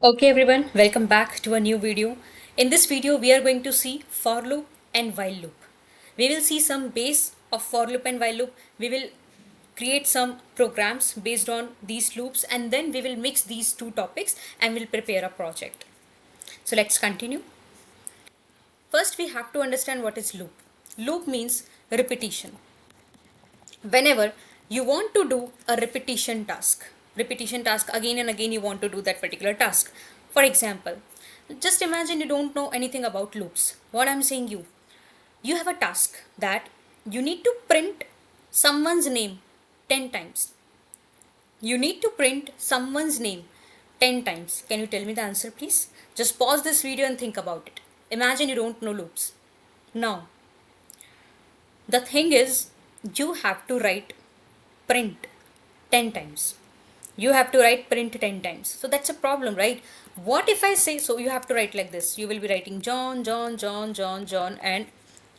Okay everyone, welcome back to a new video. In this video, we are going to see for loop and while loop. We will see some base of for loop and while loop. We will create some programs based on these loops and then we will mix these two topics and we'll prepare a project. So let's continue. First, we have to understand what is loop. Loop means repetition. Whenever you want to do a repetition task again and again, you want to do that particular task. For example, just imagine you don't know anything about loops. What I'm saying, you have a task that you need to print someone's name 10 times. You need to print someone's name 10 times. Can you tell me the answer, please? Just pause this video and think about it. Imagine you don't know loops. Now, the thing is, you have to write print 10 times. You have to write print 10 times. So that's a problem, right? What if I say, so you have to write like this. You will be writing John, John, John, John, John. And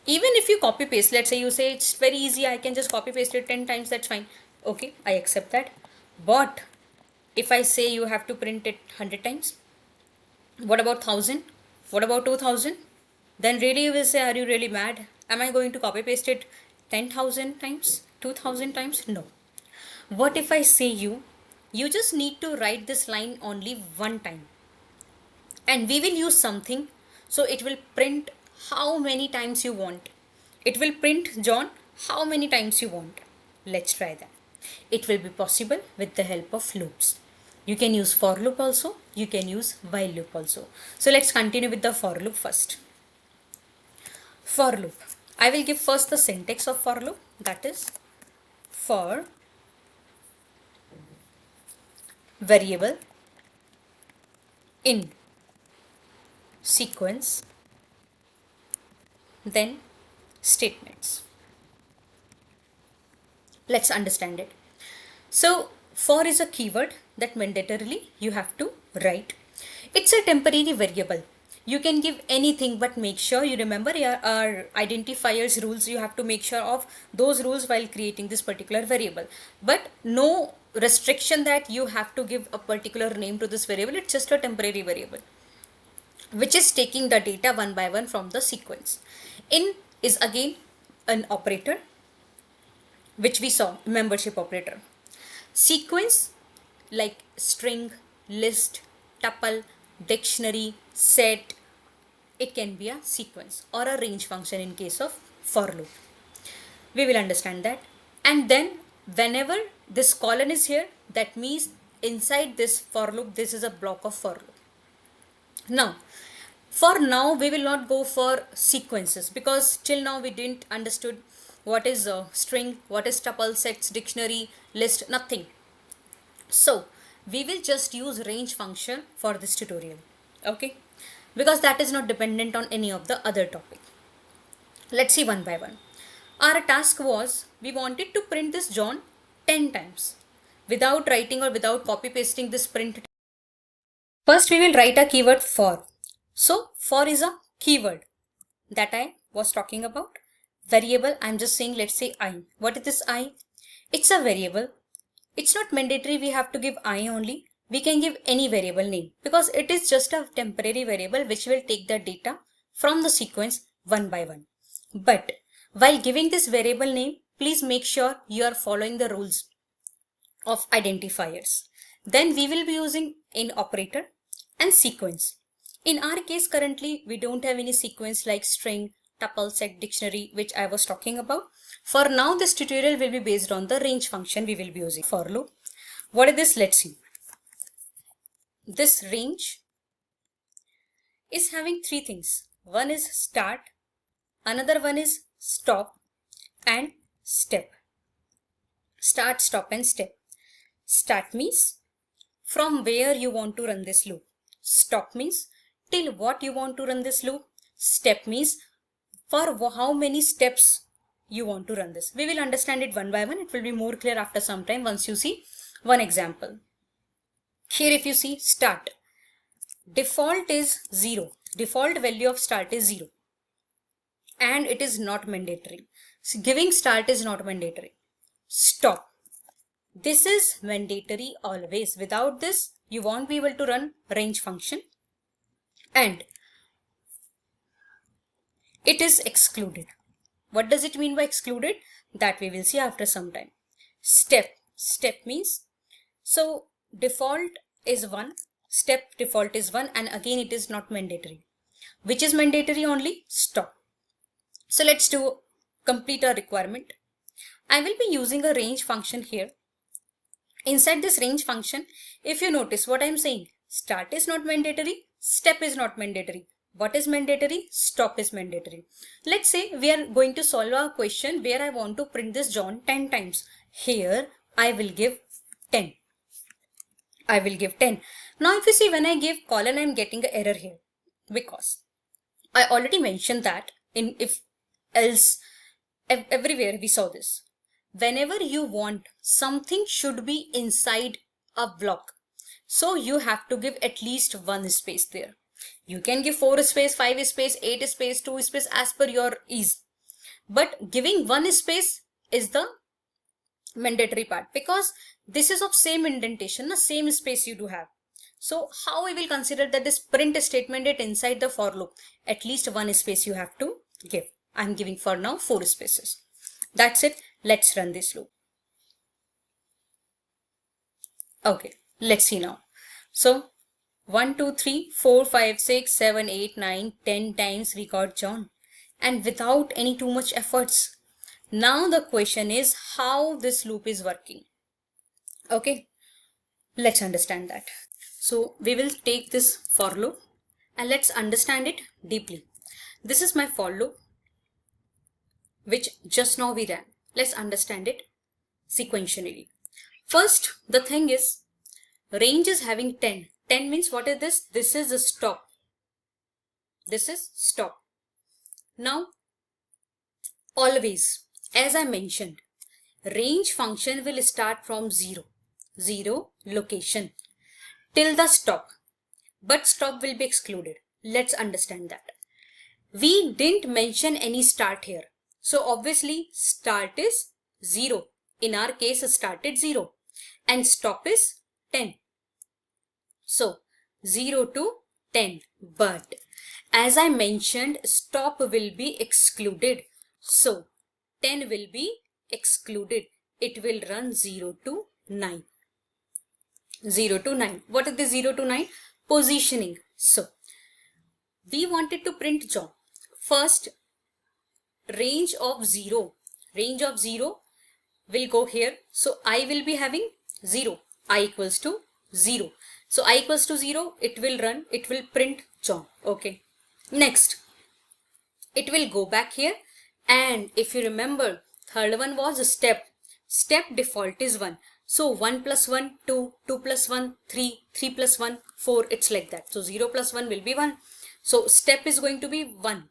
even if you copy paste, let's say you say it's very easy, I can just copy paste it 10 times, that's fine. Okay, I accept that. But if I say you have to print it 100 times, what about 1000? What about 2000? Then really you will say, are you really mad? Am I going to copy paste it 10,000 times? 2000 times? No. What if I say you just need to write this line only one time. And we will use something so it will print how many times you want. It will print John how many times you want. Let's try that. It will be possible with the help of loops. You can use for loop also, you can use while loop also. So let's continue with the for loop first. For loop. I will give first the syntax of for loop, that is for variable in sequence, then statements. Let's understand it. So for is a keyword that mandatorily you have to write. It's a temporary variable. You can give anything, but make sure you remember our identifiers rules. You have to make sure of those rules while creating this particular variable. But no restriction that you have to give a particular name to this variable. It's just a temporary variable which is taking the data one by one from the sequence. In is again an operator which we saw, membership operator. Sequence like string, list, tuple, dictionary, set, it can be a sequence or a range function in case of for loop. We will understand that. And then whenever this colon is here, that means inside this for loop, this is a block of for loop. Now, for now, we will not go for sequences because till now we didn't understood what is a string, what is tuple, sets, dictionary, list, nothing. So we will just use range function for this tutorial, okay? Because that is not dependent on any of the other topic. Let's see one by one. Our task was, we wanted to print this John 10 times without writing or without copy pasting this print. First we will write a keyword for. So for is a keyword that I was talking about. Variable, I'm just saying, let's say I. What is this I? It's a variable. It's not mandatory we have to give I only. We can give any variable name because it is just a temporary variable which will take the data from the sequence one by one. But while giving this variable name, please make sure you are following the rules of identifiers. Then we will be using in operator and sequence. In our case currently, we don't have any sequence like string, tuple, set, dictionary, which I was talking about. For now, this tutorial will be based on the range function we will be using for loop. What is this? Let's see. This range is having three things. One is start, another one is stop and step. Start, stop and step. Start means from where you want to run this loop. Stop means till what you want to run this loop. Step means for how many steps you want to run this. We will understand it one by one. It will be more clear after some time once you see one example. Here if you see start, default is 0. Default value of start is 0 and it is not mandatory. So giving start is not mandatory. Stop. This is mandatory always. Without this, you won't be able to run range function, and it is excluded. What does it mean by excluded? That we will see after some time. Step means, so default is 1, step default is 1, and again it is not mandatory. Which is mandatory? Only stop. So let's do complete our requirement. I will be using a range function here. Inside this range function, if you notice what I am saying, start is not mandatory, step is not mandatory. What is mandatory? Stop is mandatory. Let's say we are going to solve a question where I want to print this John 10 times. Here I will give 10. I will give 10. Now if you see, when I give colon, I am getting an error here because I already mentioned that in if else everywhere we saw this. Whenever you want something should be inside a block, so you have to give at least one space there. You can give 4 space, 5 space, 8 space, 2 space as per your ease. But giving one space is the mandatory part because this is of same indentation, the same space you do have. So how we will consider that this print statement is inside the for loop? At least one space you have to give. I'm giving for now 4 spaces. That's it. Let's run this loop. Okay, let's see now. So 1, 2, 3, 4, 5, 6, 7, 8, 9, 10 times we got John, and without any too much efforts. Now the question is how this loop is working. Okay, let's understand that. So we will take this for loop and let's understand it deeply. This is my for loop which just now we ran. Let's understand it sequentially. First, the thing is, range is having 10. 10 means what is this? This is a stop. This is stop. Now, always, as I mentioned, range function will start from 0 location till the stop, but stop will be excluded. Let's understand that. We didn't mention any start here. So obviously start is 0. In our case, start is 0 and stop is 10. So 0 to 10. But as I mentioned, stop will be excluded. So 10 will be excluded. It will run 0 to 9. 0 to 9. What is the 0 to 9? Positioning. So we wanted to print John. First, range of 0 will go here. So I will be having 0. I equals to 0. So I equals to 0. It will run. It will print John. Okay. Next, it will go back here. And if you remember, third one was a step. Step default is 1. So 1 plus 1, 2, 2 plus 1, 3, 3 plus 1, 4. It's like that. So 0 plus 1 will be 1. So step is going to be 1.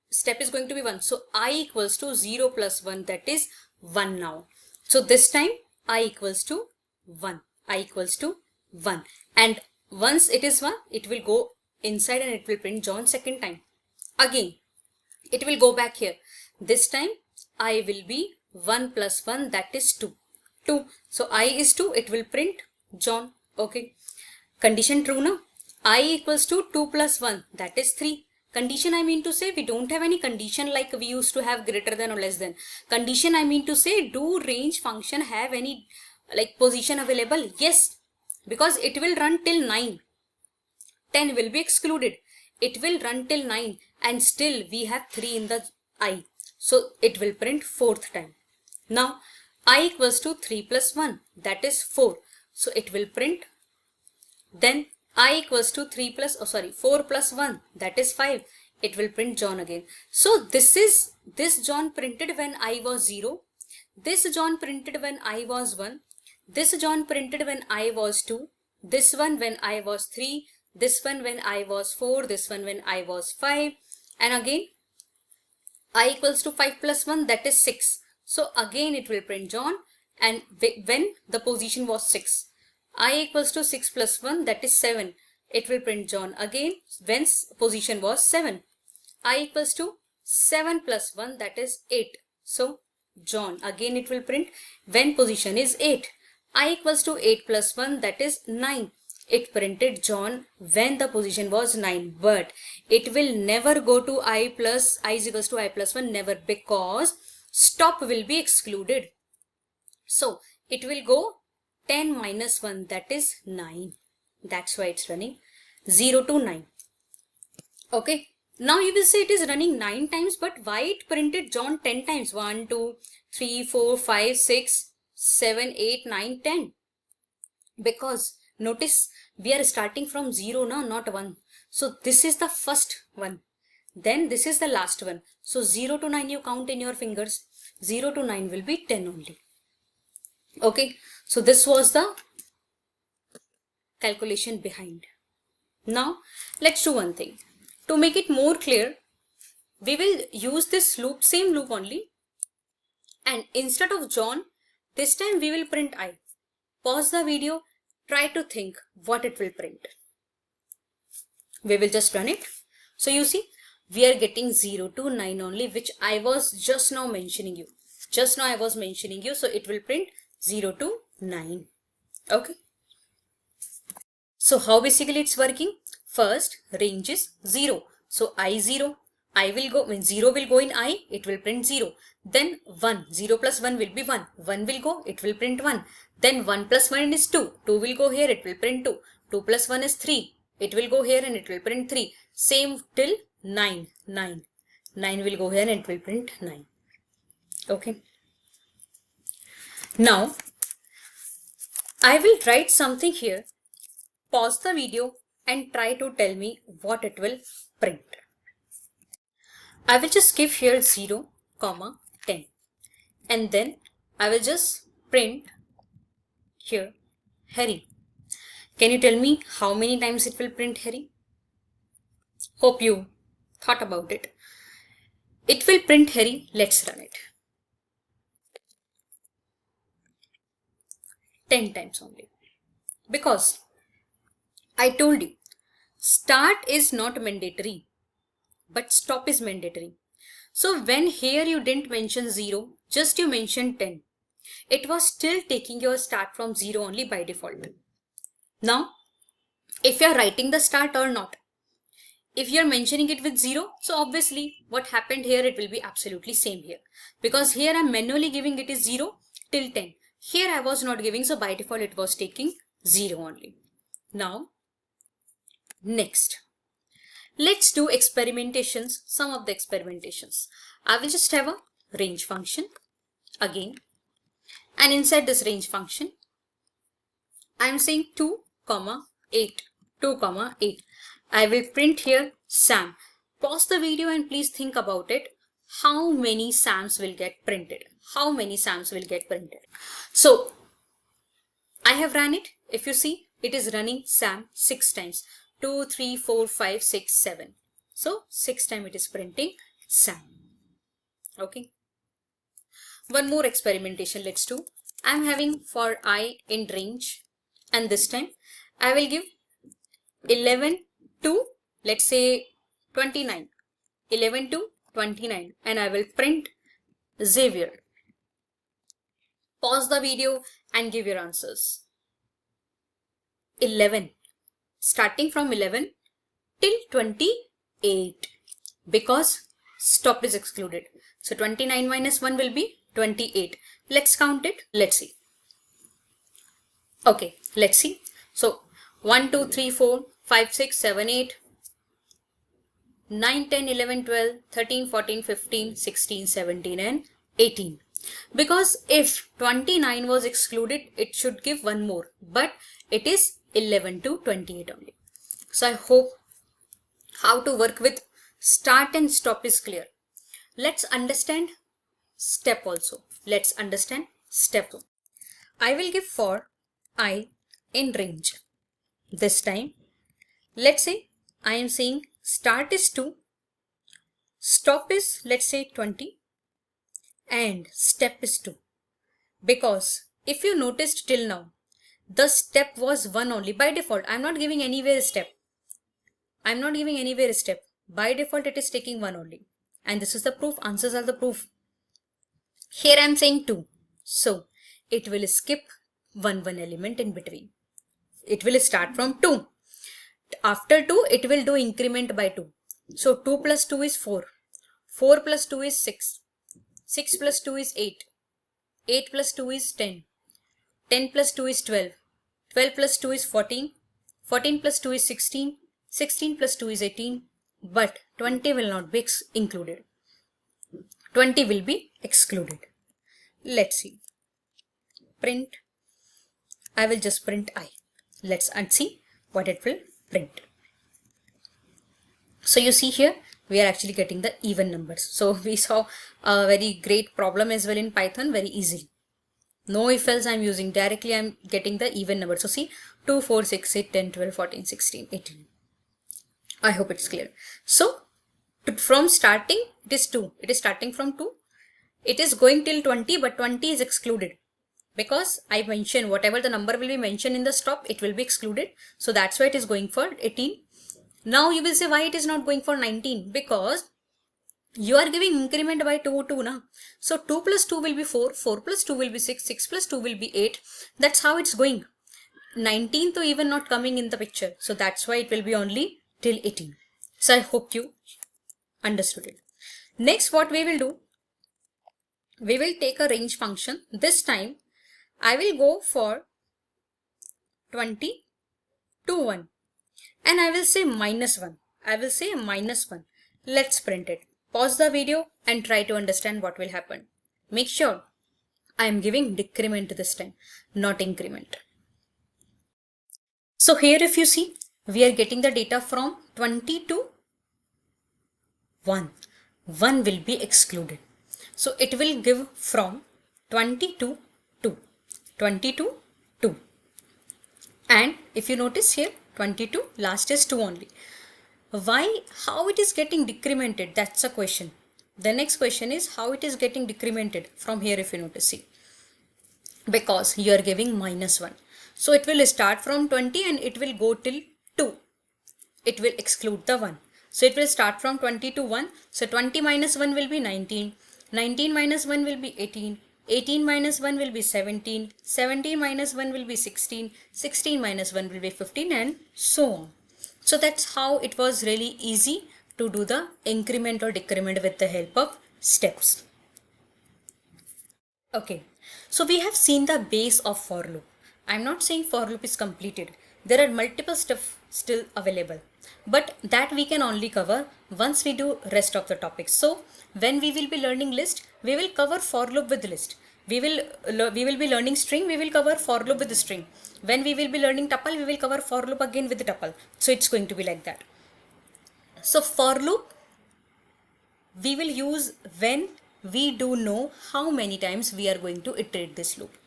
Step is going to be 1. So I equals to 0 plus 1, that is 1 now. So this time I equals to 1. I equals to 1. And once it is 1, it will go inside and it will print John second time. Again, it will go back here. This time I will be 1 plus 1, that is 2. 2. So I is 2, it will print John. Okay. Condition true now. I equals to 2 plus 1, that is 3. Condition, I mean to say, we don't have any condition like we used to have greater than or less than. Condition, I mean to say, do range function have any like position available? Yes, because it will run till 9. 10 will be excluded. It will run till 9 and still we have 3 in the I. So it will print 4th time. Now I equals to 3 plus 1, that is 4. So it will print. Then I equals to 4 plus 1, that is 5. It will print John again. So this John printed when I was 0. This John printed when I was 1. This John printed when I was 2. This one when I was 3. This one when I was 4. This one when I was 5. And again I equals to 5 plus 1, that is 6. So again it will print John, and when the position was 6. I equals to 6 plus 1, that is 7. It will print John again when position was 7. I equals to 7 plus 1, that is 8. So John. Again it will print when position is 8. I equals to 8 plus 1, that is 9. It printed John when the position was 9, but it will never go to I is equals to I plus 1, never, because stop will be excluded. So it will go 10 minus 1, that is 9. That's why it's running 0 to 9. Okay. Now you will say it is running 9 times, but why it printed John 10 times? 1, 2, 3, 4, 5, 6, 7, 8, 9, 10. Because notice we are starting from 0 now, not 1. So this is the first one. Then this is the last one. So 0 to 9 you count in your fingers. 0 to 9 will be 10 only. Okay. So this was the calculation behind. Now let's do one thing. To make it more clear, we will use this loop, same loop only, and instead of John, this time we will print I. Pause the video, try to think what it will print. We will just run it. So you see, we are getting 0 to 9 only, which I was just now mentioning you. Just now I was mentioning you, so it will print 0 to 9. Okay. So how basically it's working? First, range is 0. So I0, I will go, when 0 will go in I, it will print 0. Then 1, 0 plus 1 will be 1. 1 will go, it will print 1. Then 1 plus 1 is 2. 2 will go here, it will print 2. 2 plus 1 is 3. It will go here and it will print 3. Same till 9. 9 will go here and it will print 9. Okay. Now, I will write something here. Pause the video and try to tell me what it will print. I will just give here 0, 10, and then I will just print here Harry. Can you tell me how many times it will print Harry? Hope you thought about it. It will print Harry. Let's run it. 10 times only. Because I told you, start is not mandatory, but stop is mandatory. So when here you didn't mention 0, just you mentioned 10. It was still taking your start from 0 only by default. Now, if you are writing the start or not, if you are mentioning it with 0, so obviously what happened here, it will be absolutely same here. Because here I am manually giving it is 0 till 10. Here I was not giving, so by default it was taking 0 only. Now, next, let's do experimentations, some of the experimentations. I will just have a range function again, and inside this range function, I am saying 2, 8, 2, 8. I will print here Sam. Pause the video and please think about it. How many Sams will get printed? How many Sams will get printed? So, I have run it. If you see, it is running Sam 6 times. 2, 3, 4, 5, 6, 7. So, 6 times it is printing Sam. Okay. One more experimentation let's do. I am having for I in range, and this time I will give 11 to, let's say, 29. 11 to 29, and I will print Xavier. Pause the video and give your answers. 11. Starting from 11 till 28, because stop is excluded. So 29 minus 1 will be 28. Let's count it. Let's see. Okay, let's see. So 1, 2, 3, 4, 5, 6, 7, 8, 9, 10, 11, 12, 13, 14, 15, 16, 17 and 18. Because if 29 was excluded, it should give one more, but it is 11 to 28 only. So I hope how to work with start and stop is clear. Let's understand step also. Let's understand step. I will give for I in range. This time, let's say I am saying start is 2, stop is, let's say, 20, and step is 2. Because if you noticed till now, the step was 1 only. By default, I'm not giving anywhere a step. I'm not giving anywhere a step. By default, it is taking 1 only. And this is the proof. Answers are the proof. Here I'm saying 2. So it will skip one element in between. It will start from 2. After 2, it will do increment by 2. So 2 plus 2 is 4. 4 plus 2 is 6. 6 plus 2 is 8. 8 plus 2 is 10. 10 plus 2 is 12. 12 plus 2 is 14. 14 plus 2 is 16. 16 plus 2 is 18. But 20 will not be included. 20 will be excluded. Let's see. Print. I will just print I. Let's see what it will print. So you see here, we are actually getting the even numbers. So we saw a very great problem as well in Python, very easy. No if else I'm using, directly I'm getting the even number. So see, 2, 4, 6, 8, 10, 12, 14, 16, 18. I hope it's clear. So from starting, it is 2. It is starting from 2. It is going till 20, but 20 is excluded. Because I mentioned whatever the number will be mentioned in the stop, it will be excluded. So that's why it is going for 18. Now you will say why it is not going for 19? Because you are giving increment by 2, 2 na. So 2 plus 2 will be 4, 4 plus 2 will be 6, 6 plus 2 will be 8. That's how it's going. 19 to even not coming in the picture. So that's why it will be only till 18. So I hope you understood it. Next, what we will do, we will take a range function. This time I will go for 20 to 1 and I will say minus 1. I will say minus 1. Let's print it. Pause the video and try to understand what will happen. Make sure I am giving decrement this time, not increment. So here if you see, we are getting the data from 20 to 1. 1 will be excluded. So it will give from 20 to 2. 20 to 2. And if you notice here, 22, last is 2 only. Why? How it is getting decremented? That's a question. The next question is how it is getting decremented from here if you notice. See, because you are giving minus 1. So it will start from 20 and it will go till 2. It will exclude the 1. So it will start from 20 to 1. So 20 minus 1 will be 19. 19 minus 1 will be 18. 18 minus 1 will be 17. 17 minus 1 will be 16. 16 minus 1 will be 15 and so on. So that's how it was really easy to do the increment or decrement with the help of steps. Okay, so we have seen the base of for loop. I'm not saying for loop is completed. There are multiple stuff still available, but that we can only cover once we do rest of the topics. So when we will be learning list, we will cover for loop with list. We will be learning string, we will cover for loop with the string. When we will be learning tuple, we will cover for loop again with the tuple. So it's going to be like that. So for loop, we will use when we do know how many times we are going to iterate this loop.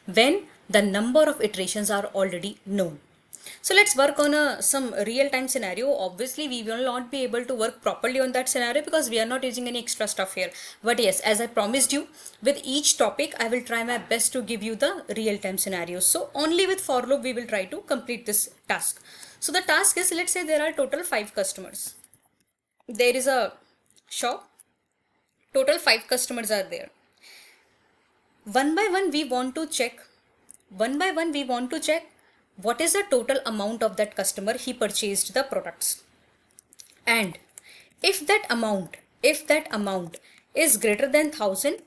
When the number of iterations are already known. So let's work on some real-time scenario. Obviously, we will not be able to work properly on that scenario because we are not using any extra stuff here. But yes, as I promised you, with each topic, I will try my best to give you the real-time scenarios. So only with for loop, we will try to complete this task. So the task is, let's say there are total 5 customers. There is a shop. Total 5 customers are there. One by one, we want to check. What is the total amount of that customer he purchased the products. And if that amount is greater than 1000,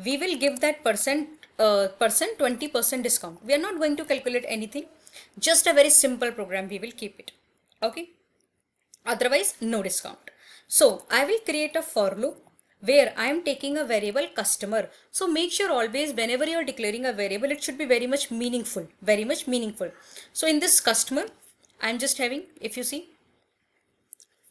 we will give that person 20% discount. We are not going to calculate anything, just a very simple program we will keep it. Okay, otherwise no discount. So I will create a for loop where I am taking a variable customer. So make sure always whenever you are declaring a variable, it should be very much meaningful. So in this customer, I am just having, if you see,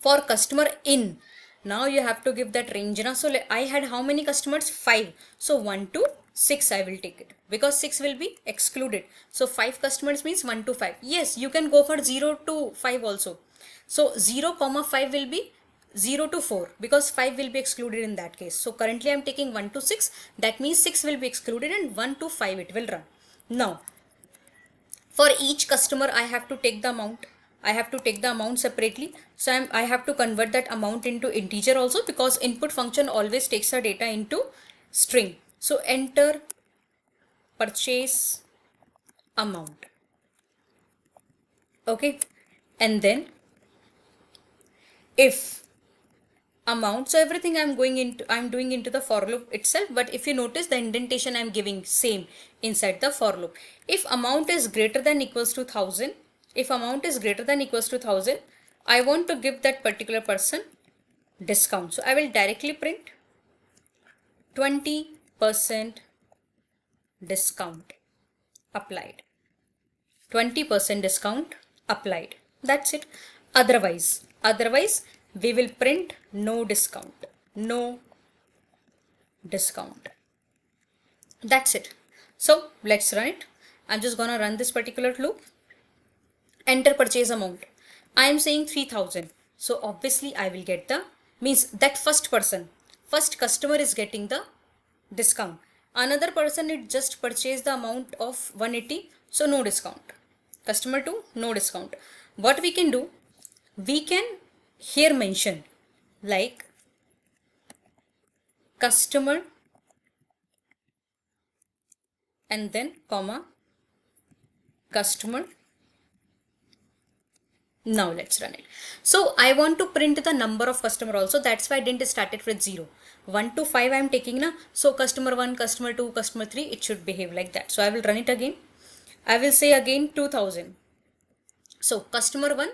for customer in, now you have to give that range. So I had how many customers? 5. So 1 to 6 I will take it because 6 will be excluded. So 5 customers means 1 to 5. Yes, you can go for 0 to 5 also. So 0, 5 will be 0 to 4 because 5 will be excluded in that case. So currently I am taking 1 to 6. That means 6 will be excluded and 1 to 5 it will run. Now, for each customer, I have to take the amount. Separately. So I have to convert that amount into integer also because input function always takes the data into string. So enter purchase amount. Okay, and then if amount, so everything I'm doing into the for loop itself, but if you notice the indentation I'm giving same inside the for loop. If amount is greater than equals to 1000, if amount is greater than equals to 1000, I want to give that particular person discount. So I will directly print 20% discount applied. 20% discount applied. That's it. Otherwise we will print no discount. No discount. That's it. So let's run it. I'm just gonna run this particular loop. Enter purchase amount. I am saying 3000. So obviously I will get the, means that first customer is getting the discount. Another person it just purchased the amount of 180. So no discount. Customer 2, no discount. What we can do, we can here mention like customer and then comma customer. Now let's run it. So I want to print the number of customer also. That's why I didn't start it with 0. 1 to 5 I am taking now. So customer 1, customer 2, customer 3, it should behave like that. So I will run it again. I will say again 2000. So customer 1,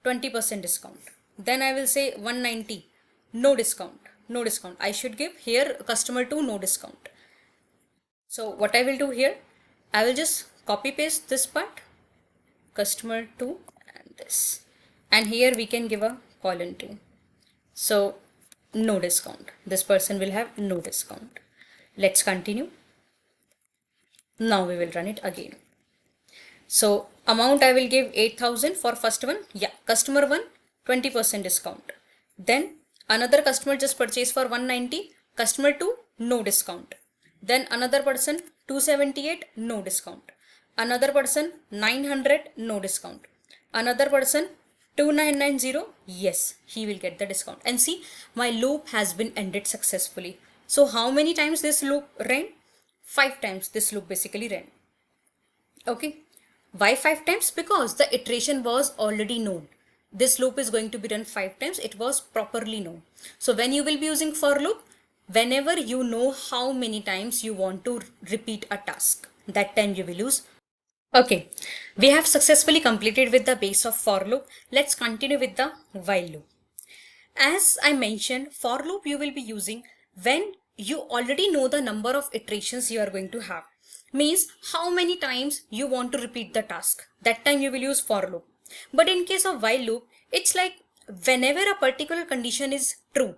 20% discount. Then I will say 190, no discount, no discount. I should give here customer 2, no discount. So what I will do here, I will just copy paste this part, customer 2 and this. And here we can give a colon 2. So no discount. This person will have no discount. Let's continue. Now we will run it again. So amount I will give 8000 for first one. Yeah, customer 1, 20% discount. Then another customer just purchased for 190. Customer 2, no discount. Then another person 278, no discount. Another person 900, no discount. Another person 2990, yes, he will get the discount. And see, my loop has been ended successfully. So how many times this loop ran? 5 times this loop basically ran. Okay. Why 5 times? Because the iteration was already known. This loop is going to be run 5 times. It was properly known. So when you will be using for loop, whenever you know how many times you want to repeat a task, that time you will use. Okay, we have successfully completed with the base of for loop. Let's continue with the while loop. As I mentioned, for loop you will be using when you already know the number of iterations you are going to have. Means how many times you want to repeat the task. That time you will use for loop. But in case of while loop, it's like whenever a particular condition is true.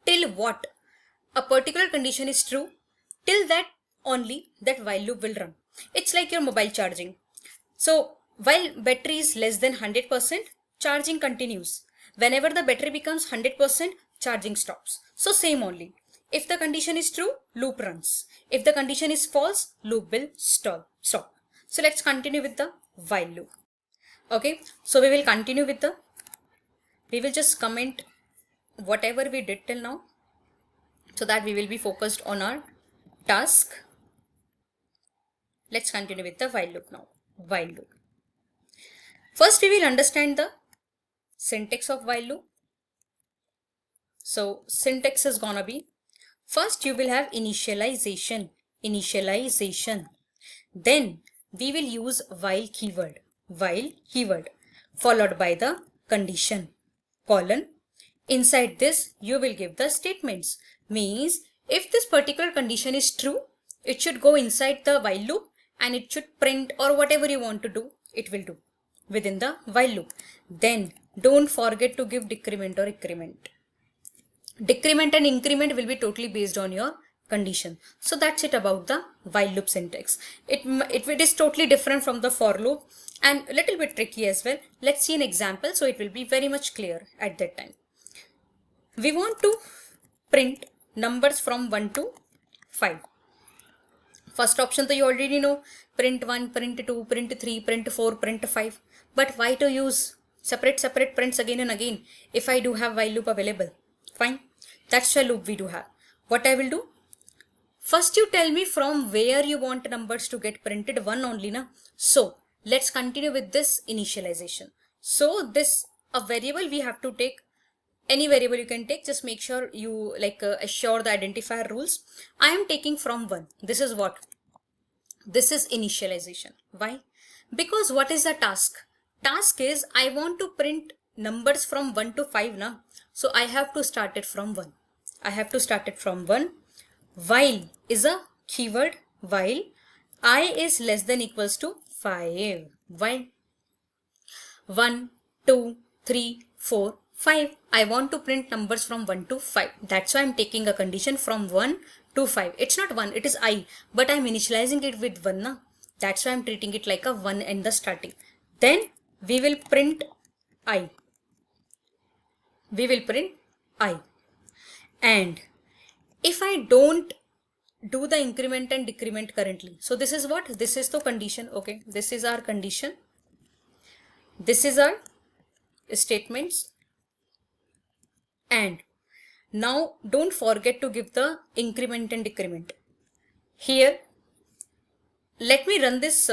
Till what? A particular condition is true, till that only that while loop will run. It's like your mobile charging. So while battery is less than 100%, charging continues. Whenever the battery becomes 100%, charging stops. So same only. If the condition is true, loop runs. If the condition is false, loop will stop. So let's continue with the while loop. Okay, so we will continue with we will just comment whatever we did till now, so that we will be focused on our task. Let's continue with the while loop now. While loop. First, we will understand the syntax of while loop. So syntax is gonna be, first you will have initialization. Then we will use while keyword, followed by the condition, colon. Inside this, you will give the statements. Means if this particular condition is true, it should go inside the while loop and it should print, or whatever you want to do, it will do within the while loop. Then don't forget to give decrement or increment. Decrement and increment will be totally based on your condition. So that's it about the while loop syntax. It is totally different from the for loop and a little bit tricky as well. Let's see an example so it will be very much clear at that time. We want to print numbers from 1 to 5. First option, so you already know, print 1, print 2, print 3, print 4, print 5. But why to use separate prints again and again if I do have while loop available? Fine, that's the loop we do have. What I will do, First you tell me from where you want numbers to get printed, 1 only na. So let's continue with this initialization. So this a variable we have to take, any variable you can take, just make sure you assure the identifier rules. I am taking from 1. This is what? This is initialization. Why? Because what is the task? Task is I want to print numbers from 1 to 5 na. So I have to start it from 1. I have to start it from 1. While is a keyword. While I is less than equals to 5. While 1, 2, 3, 4, 5. I want to print numbers from 1 to 5. That's why I'm taking a condition from 1 to 5. It's not 1, it is I. But I'm initializing it with 1 na. That's why I'm treating it like a 1 in the starting. Then we will print I. We will print I. And if I don't do the increment and decrement currently, so this is what? This is the condition. Okay, this is our condition. This is our statements. And now don't forget to give the increment and decrement. Here, let me run this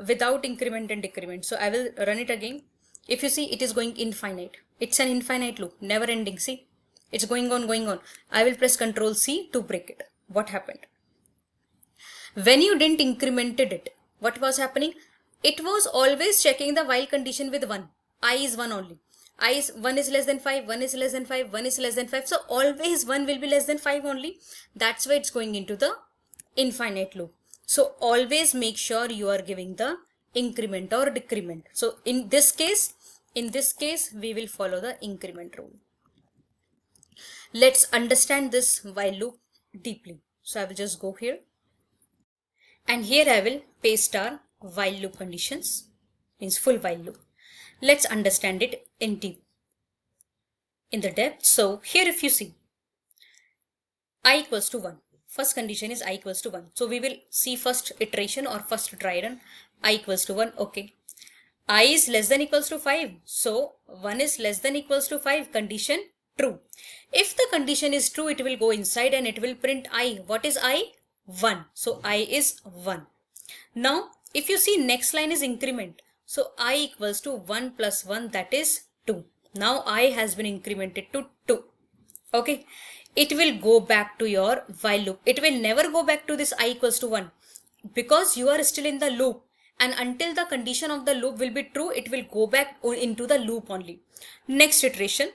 without increment and decrement. So I will run it again. If you see, it is going infinite. It's an infinite loop, never ending. See, it's going on, going on. I will press Ctrl C to break it. What happened? When you didn't incremented it, what was happening? It was always checking the while condition with 1. I is 1 only. I is 1 is less than 5, 1 is less than 5, 1 is less than 5. So always 1 will be less than 5 only. That's why it's going into the infinite loop. So always make sure you are giving the increment or decrement. So in this case, we will follow the increment rule. Let's understand this while loop deeply. So I will just go here. And here I will paste our while loop conditions, means full while loop. Let's understand it in the depth. So here if you see, I equals to 1. First condition is I equals to 1. So we will see first iteration or first try run. I equals to 1. Okay. I is less than equals to 5. So 1 is less than equals to 5. Condition true. If the condition is true, it will go inside and it will print I. What is I? 1. So I is 1. Now if you see, next line is increment. So I equals to 1 plus 1, that is 2. Now I has been incremented to 2. Okay. It will go back to your while loop. It will never go back to this I equals to 1 because you are still in the loop, and until the condition of the loop will be true, it will go back into the loop only. Next iteration,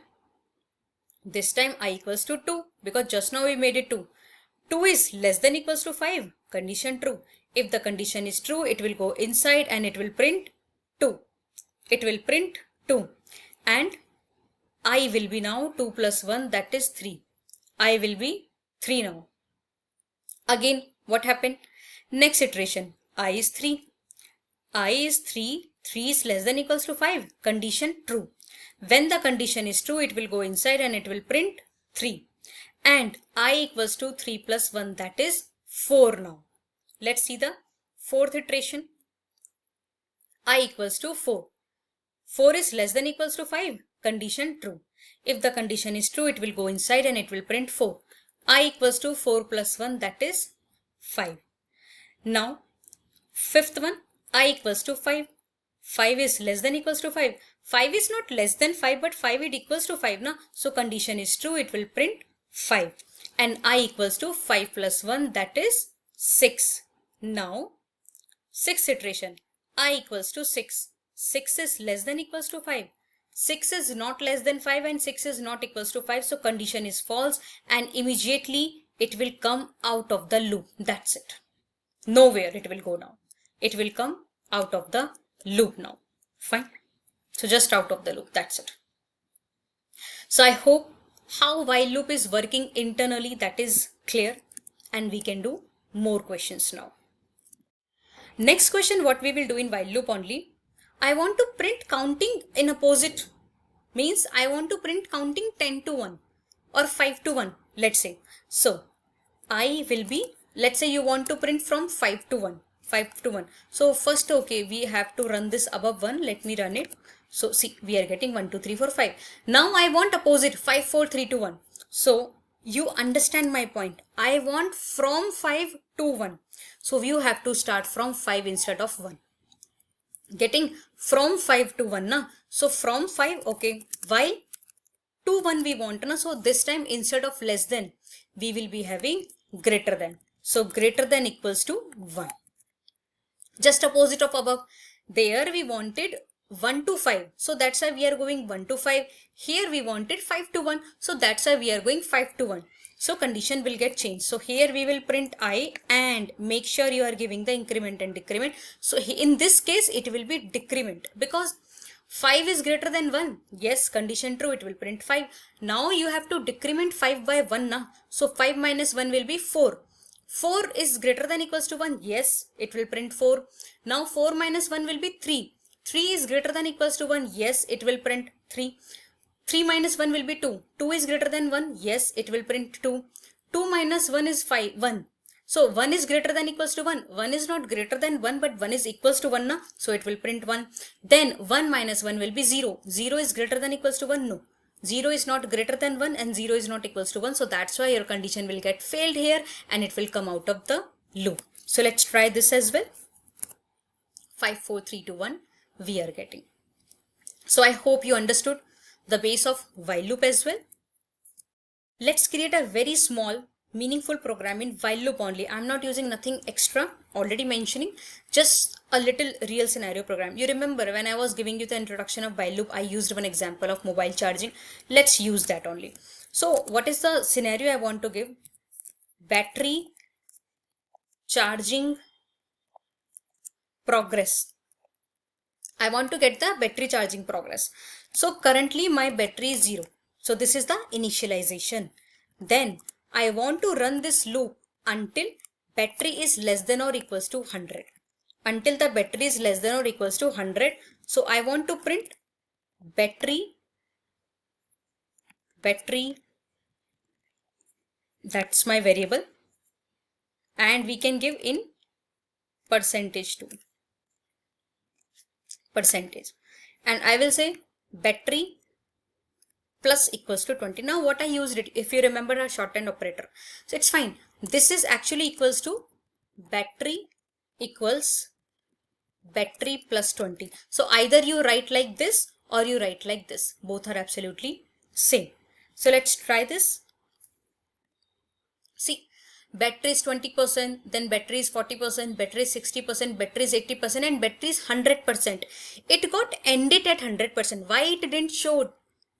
this time I equals to 2 because just now we made it 2. 2 is less than equals to 5. Condition true. If the condition is true, it will go inside and it will print 2. It will print 2. And I will be now 2 plus 1, that is 3. I will be 3 now. Again, what happened? Next iteration, I is 3. I is 3. 3 is less than equals to 5. Condition true. When the condition is true, it will go inside and it will print 3. And I equals to 3 plus 1, that is 4 now. Let's see the fourth iteration. I equals to 4. 4 is less than equals to 5. Condition true. If the condition is true, it will go inside and it will print 4. I equals to 4 plus 1, that is 5. Now, fifth one, I equals to 5. 5 is less than equals to 5. 5 is not less than 5, but 5 it equals to 5 now. So condition is true, it will print 5. And I equals to 5 plus 1, that is 6. Now, sixth iteration, I equals to 6. 6 is less than equals to 5. 6 is not less than 5 and 6 is not equals to 5. So condition is false and immediately it will come out of the loop. That's it. Nowhere it will go now. It will come out of the loop now. Fine. So just out of the loop. That's it. So I hope how while loop is working internally, that is clear, and we can do more questions now. Next question, what we will do in while loop only. I want to print counting in opposite, means I want to print counting 10 to 1 or 5 to 1, let's say. So I will be, let's say you want to print from 5 to 1, 5 to 1. So first, okay, we have to run this above 1. Let me run it. So see, we are getting 1, 2, 3, 4, 5. Now I want opposite 5, 4, 3 to 1. So You understand my point. I want from 5 to 1. So you have to start from 5 instead of 1. Getting from 5 to 1 na. So from 5, okay, while to 1 we want na, so this time instead of less than we will be having greater than. So greater than equals to 1. Just opposite of above. There we wanted 1 to 5, so that's why we are going 1 to 5. Here we wanted 5 to 1, so that's why we are going 5 to 1. So condition will get changed. So here we will print I and make sure you are giving the increment and decrement. So in this case it will be decrement because 5 is greater than 1. Yes, condition true, it will print 5. Now you have to decrement 5 by 1 na. So 5 minus 1 will be 4. 4 is greater than equals to 1. Yes, it will print 4. Now 4 minus 1 will be 3. 3 is greater than equals to 1. Yes, it will print 3. 3 minus 1 will be 2. 2 is greater than 1. Yes, it will print 2. 2 minus 1 is 1. So 1 is greater than equals to 1. 1 is not greater than 1, but 1 is equals to 1 na. So it will print 1. Then 1 minus 1 will be 0. 0 is greater than equals to 1. No. 0 is not greater than 1 and 0 is not equals to 1. So that's why your condition will get failed here and it will come out of the loop. So let's try this as well. 5, 4, 3, 2, 1 we are getting. So I hope you understood the base of while loop as well. Let's create a very small meaningful program in while loop only. I'm not using nothing extra, already mentioning, just a little real scenario program. You remember when I was giving you the introduction of while loop, I used one example of mobile charging. Let's use that only. So what is the scenario I want to give? Battery charging progress. I want to get the battery charging progress. So currently my battery is 0. So this is the initialization. Then I want to run this loop until battery is less than or equals to 100. Until the battery is less than or equals to 100. So I want to print battery, that's my variable, and we can give in percentage too. Percentage. And I will say battery plus equals to 20. Now what I used it, if you remember a shorthand operator, so it's fine. This is actually equals to battery equals battery plus 20. So either you write like this or you write like this. Both are absolutely same. So let's try this. See, battery is 20%, then battery is 40%, battery is 60%, battery is 80%, and battery is 100%. It got ended at 100%. Why it didn't show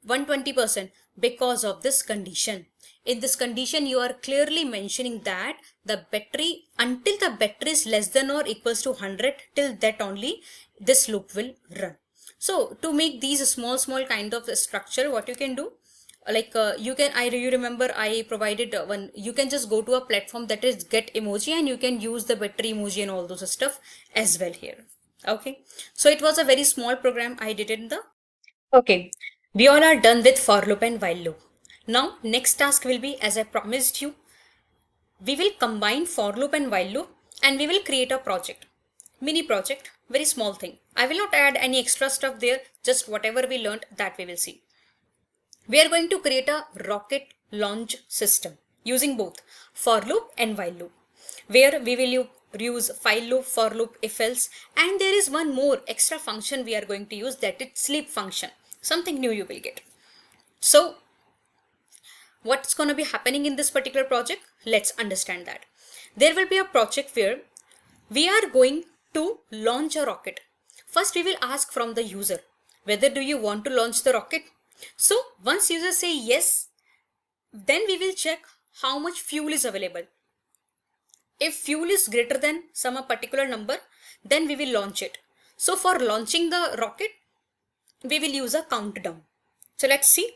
120%? Because of this condition. In this condition, you are clearly mentioning that the battery, until the battery is less than or equals to 100, till that only this loop will run. So to make these small kind of structure, what you can do, like you remember I provided one, you can just go to a platform that is get emoji and you can use the battery emoji and all those stuff as well here. Okay, so it was a very small program I did in the. Okay, we all are done with for loop and while loop. Now next task will be, as I promised you, we will combine for loop and while loop and we will create a project, mini project, very small thing. I will not add any extra stuff there, just whatever we learned that we will see. We are going to create a rocket launch system using both for loop and while loop, where we will use while loop, for loop, if else, and there is one more extra function we are going to use, that is sleep function. Something new you will get. So what's going to be happening in this particular project? Let's understand that. There will be a project where we are going to launch a rocket. First we will ask from the user, whether do you want to launch the rocket? So once user say yes, then we will check how much fuel is available. If fuel is greater than some particular number, then we will launch it. So for launching the rocket, we will use a countdown. So let's see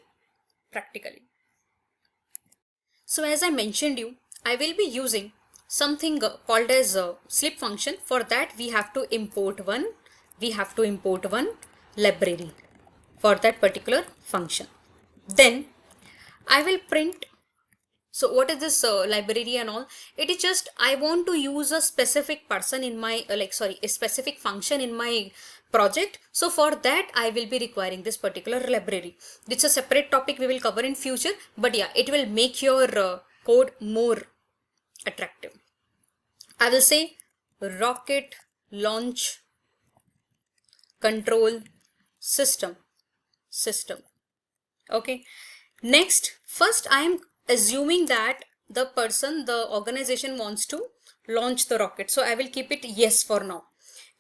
practically. So as I mentioned you, I will be using something called as a sleep function. For that we have to import one library for that particular function. Then I will print. So what is this library and all? It is just I want to use a specific person in my a specific function in my project. So for that I will be requiring this particular library. It's a separate topic we will cover in future, but yeah, it will make your code more attractive. I will say rocket launch control system. Okay. Next, first I am assuming that the organization wants to launch the rocket. So I will keep it yes for now.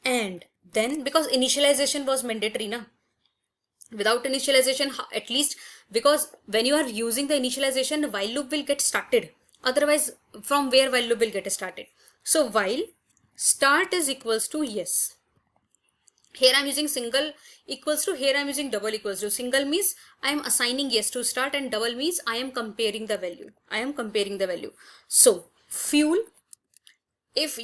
And then because initialization was mandatory, na? Without initialization, at least, because when you are using the initialization, while loop will get started. Otherwise, from where while loop will get started? So while start is equals to yes. Here I'm using single equals to, here I'm using double equals to. Single means I am assigning yes to start, and double means I am comparing the value. So fuel, if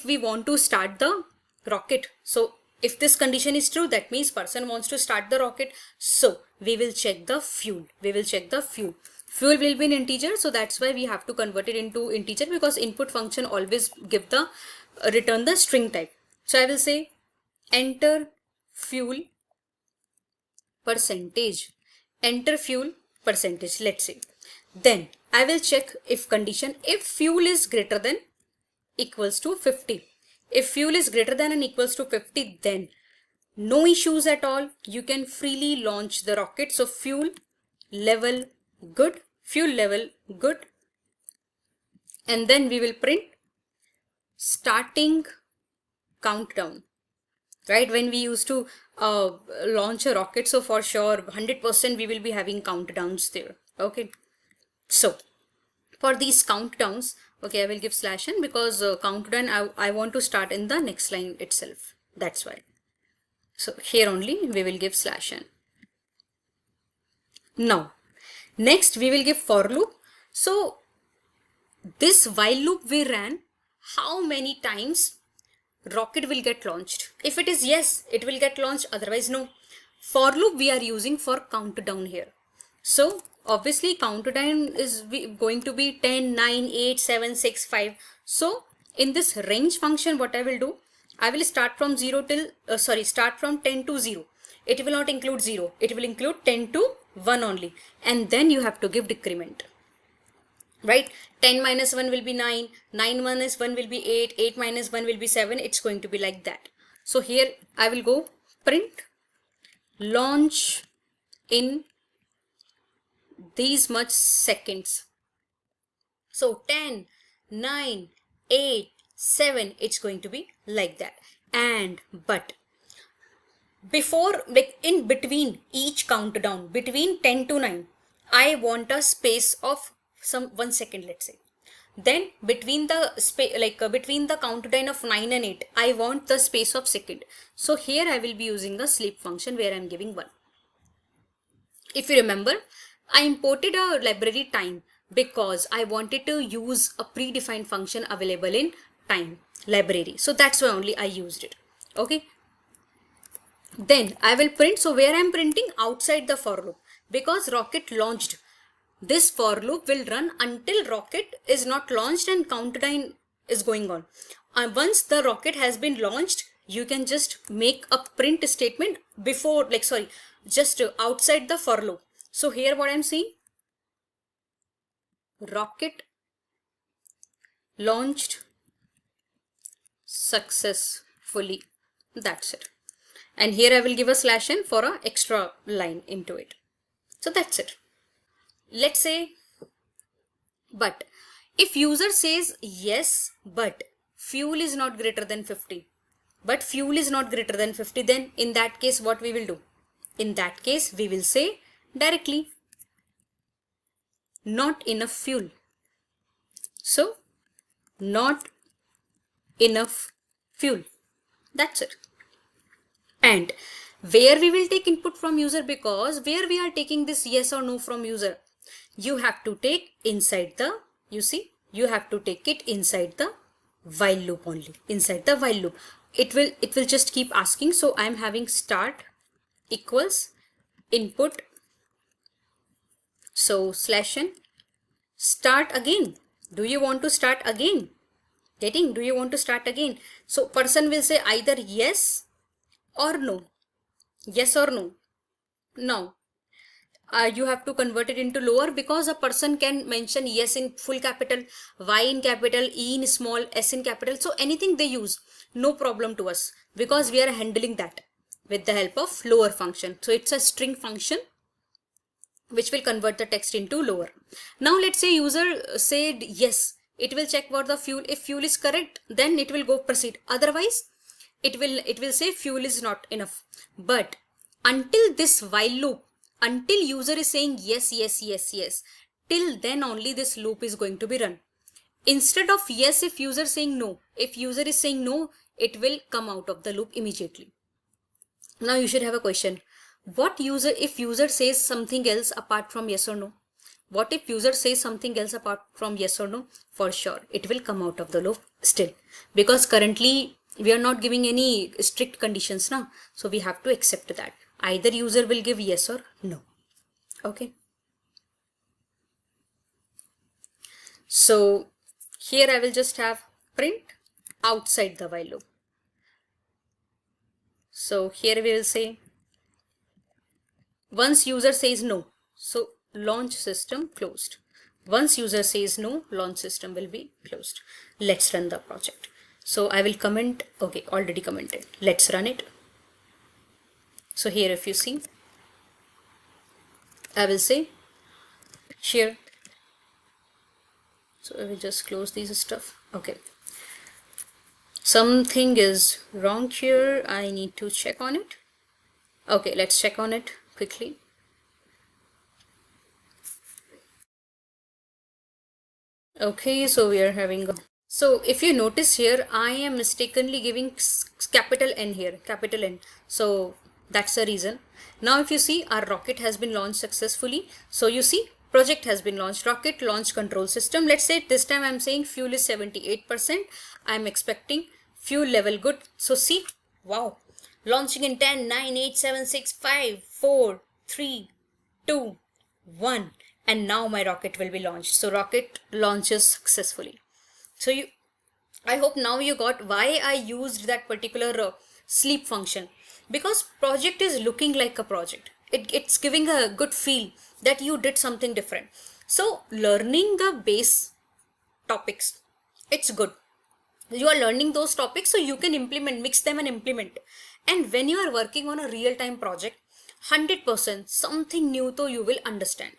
we want to start the rocket, so if this condition is true, that means person wants to start the rocket. So we will check the fuel. Fuel will be an integer, so that's why we have to convert it into integer, because input function always give the return the string type. So I will say enter fuel percentage, let's say. Then I will check if condition, if fuel is greater than equals to 50. If fuel is greater than and equals to 50, then no issues at all, you can freely launch the rocket. So fuel level good, and then we will print starting countdown. Right, when we used to launch a rocket, so for sure 100% we will be having countdowns there. Okay, so for these countdowns, okay, I will give /n because countdown I want to start in the next line itself, that's why. So here only we will give /n. Now next we will give for loop. So this while loop we ran, how many times rocket will get launched? If it is yes, it will get launched, otherwise no. For loop we are using for countdown here. So obviously countdown is going to be 10, 9, 8, 7, 6, 5. So in this range function, what I will do, I will start from 0 till start from 10 to 0. It will not include 0, it will include 10 to 1 only, and then you have to give decrement. Right, 10 minus 1 will be 9, 9 minus 1 will be 8, 8 minus 1 will be 7. It's going to be like that. So here I will go print launch in these much seconds. So 10, 9, 8, 7, it's going to be like that. And but before, like in between each countdown, between 10 to 9, I want a space of some 1 second, let's say. Then between the between the countdown of 9 and 8, I want the space of second. So here I will be using the sleep function where I'm giving 1. If you remember, I imported a library time because I wanted to use a predefined function available in time library. So that's why only I used it. Okay. Then I will print, so where I am printing outside the for loop, because rocket launched. This for loop will run until rocket is not launched and countdown is going on. Once the rocket has been launched, you can just make a print statement before, just outside the for loop. So here what I'm seeing, rocket launched successfully. That's it. And here I will give a /n for an extra line into it. So that's it. Let's say, but if user says yes, but fuel is not greater than 50, then in that case what we will do? In that case we will say directly not enough fuel. So not enough fuel. That's it. And where we will take input from user, because where we are taking this yes or no from user, you have to take inside the, you have to take it inside the while loop only. Inside the while loop, it will just keep asking. So I am having start equals input. So /n start again. Do you want to start again? Do you want to start again? So person will say either yes or no? Yes or no? Now, you have to convert it into lower, because a person can mention yes in full capital, Y in capital, E in small, S in capital. So anything they use, no problem to us, because we are handling that with the help of lower function. So it's a string function which will convert the text into lower. Now let's say user said yes, it will check for the fuel. If fuel is correct, then it will go proceed. Otherwise, it will say fuel is not enough. But until this while loop, until user is saying yes, yes, yes, yes, till then only this loop is going to be run. Instead of yes, if user saying no, if user is saying no, it will come out of the loop immediately. Now you should have a question. What user, if user says something else apart from yes or no? What if user says something else apart from yes or no? For sure, it will come out of the loop still, because currently we are not giving any strict conditions now. So we have to accept that. Either user will give yes or no. Okay. So here I will just have print outside the while loop. So here we will say once user says no, so launch system closed. Once user says no, launch system will be closed. Let's run the project. So I will comment, okay, already commented. Let's run it. So here if you see, I will say share. So I will just close these stuff. Okay. Something is wrong here. I need to check on it. Okay, let's check on it quickly. Okay, so we are having so if you notice here, I am mistakenly giving capital N here, capital N. So that's the reason. Now if you see, our rocket has been launched successfully. So you see, project has been launched, rocket launch control system. Let's say this time I'm saying fuel is 78%. I'm expecting fuel level good. So see, wow, launching in 10, 9, 8, 7, 6, 5, 4, 3, 2, 1, and now my rocket will be launched. So rocket launches successfully. So I hope now you got why I used that particular sleep function, because project is looking like a project. It's giving a good feel that you did something different. So learning the base topics, it's good. You are learning those topics so you can implement, mix them and implement. And when you are working on a real-time project, 100% something new to you will understand.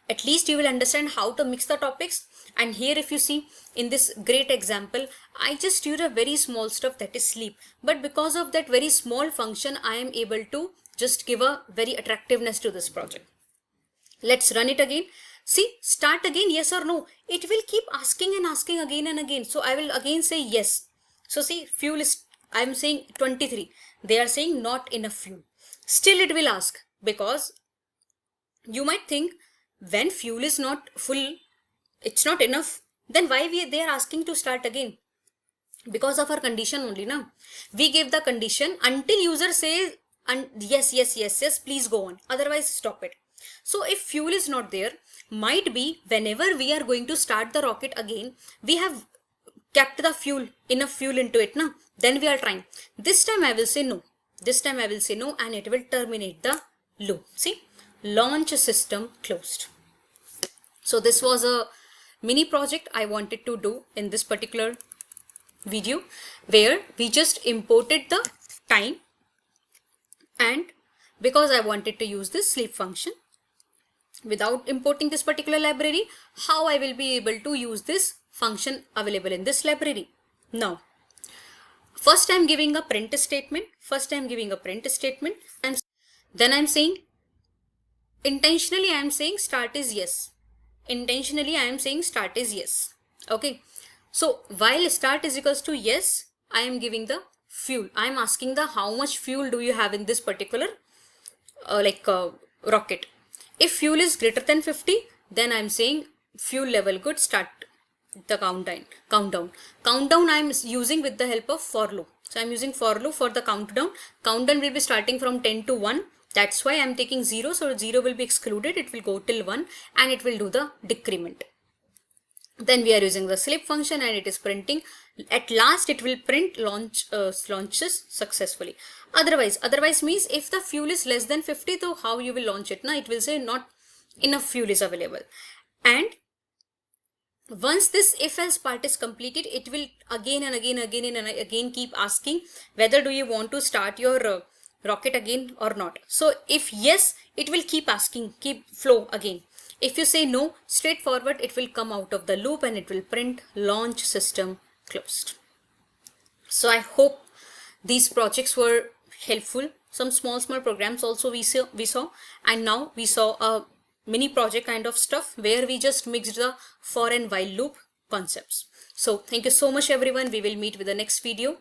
At least you will understand how to mix the topics. And here if you see in this great example, I just used a very small stuff, that is sleep. But because of that very small function, I am able to just give a very attractiveness to this project. Let's run it again. See, start again, yes or no. It will keep asking and asking again and again. So I will again say yes. So see, fuel is, I am saying 23. They are saying not enough fuel. Still it will ask, because you might think when fuel is not full, it's not enough. Then why they are asking to start again? Because of our condition only now. We give the condition until user says and yes, yes, yes, yes, please go on. Otherwise stop it. So if fuel is not there, might be whenever we are going to start the rocket again, we have kept the fuel, enough fuel into it now. Then we are trying. This time I will say no. This time I will say no, and it will terminate the loop. See, launch system closed. So this was a mini project I wanted to do in this particular video, where we just imported the time, and because I wanted to use this sleep function, without importing this particular library, how I will be able to use this function available in this library. Now, first I'm giving a print statement. And then I'm saying, intentionally I am saying start is yes. Okay. So while start is equals to yes, I am giving the fuel. I am asking the how much fuel do you have in this particular rocket. If fuel is greater than 50, then I'm saying fuel level good, start the countdown. Countdown I'm using with the help of for loop. So I'm using for loop for the countdown. Countdown will be starting from 10 to 1. That's why I'm taking 0. So 0 will be excluded. It will go till 1 and it will do the decrement. Then we are using the sleep function and it is printing At last it will print launches successfully. Otherwise means if the fuel is less than 50, so how you will launch it? Now it will say not enough fuel is available. And once this if else part is completed, it will again and again keep asking whether do you want to start your rocket again or not. So if yes, it will keep asking, keep flow again. If you say no, straightforward, it will come out of the loop and it will print launch system closed. So I hope these projects were helpful. Some small programs also we saw, and now we saw a mini project kind of stuff where we just mixed the for and while loop concepts. So thank you so much everyone. We will meet with the next video.